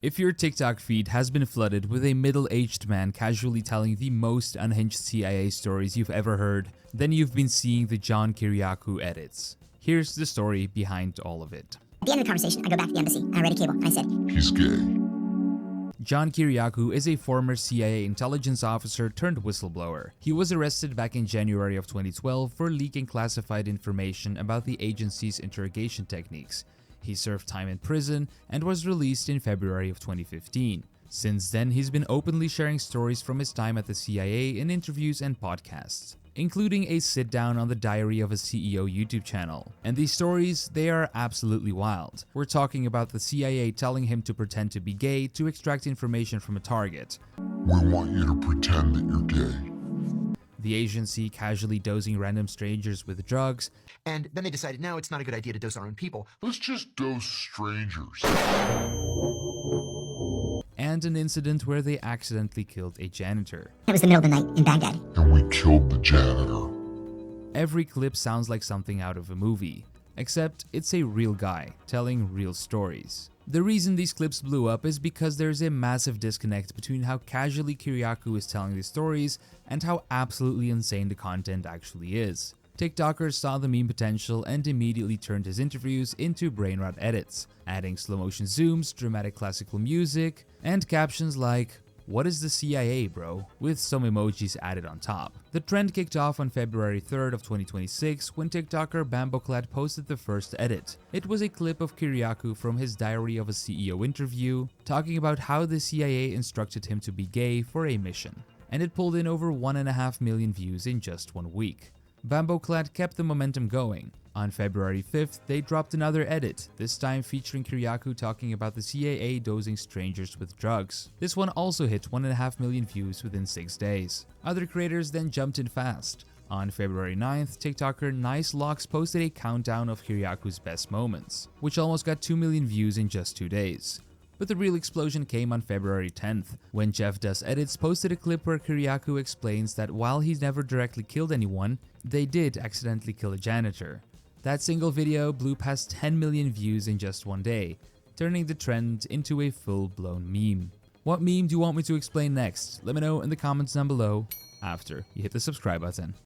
If your TikTok feed has been flooded with a middle-aged man casually telling the most unhinged CIA stories you've ever heard, then you've been seeing the John Kiriakou edits. Here's the story behind all of it. At the end of the conversation, I go back to the embassy and I read a cable and I said, "He's gay." John Kiriakou is a former CIA intelligence officer turned whistleblower. He was arrested back in January of 2012 for leaking classified information about the agency's interrogation techniques. He served time in prison and was released in February of 2015. Since then, he's been openly sharing stories from his time at the CIA in interviews and podcasts, including a sit-down on the Diary of a CEO YouTube channel. And these stories, they are absolutely wild. We're talking about the CIA telling him to pretend to be gay to extract information from a target. "We want you to pretend that you're gay." The agency casually dosing random strangers with drugs, And then they decided, no, it's not a good idea to dose our own people. "Let's just dose strangers." and an incident where they accidentally killed a janitor. it was the middle of the night in Baghdad. "And we killed the janitor." Every clip sounds like something out of a movie, except it's a real guy telling real stories. The reason these clips blew up is because there's a massive disconnect between how casually Kiriakou is telling these stories and how absolutely insane the content actually is. TikTokers saw the meme potential and immediately turned his interviews into brainrot edits, adding slow-motion zooms, dramatic classical music, and captions like, "What is the CIA, bro?" with some emojis added on top. The trend kicked off on February 3rd of 2026 when TikToker Bamboclad posted the first edit. It was a clip of Kiriakou from his Diary of a CEO interview, talking about how the CIA instructed him to be gay for a mission. And it pulled in over 1.5 million views in just 1 week. Bamboclad kept the momentum going. On February 5th, they dropped another edit, this time featuring Kiriakou talking about the CIA dosing strangers with drugs. This one also hit 1.5 million views within 6 days. Other creators then jumped in fast. On February 9th, TikToker Nice Locks posted a countdown of Kiriakou's best moments, which almost got 2 million views in just 2 days. But the real explosion came on February 10th, when Jeff Does Edits posted a clip where Kiriakou explains that while he's never directly killed anyone, they did accidentally kill a janitor. That single video blew past 10 million views in just 1 day, turning the trend into a full-blown meme. What meme do you want me to explain next? Let me know in the comments down below after you hit the subscribe button.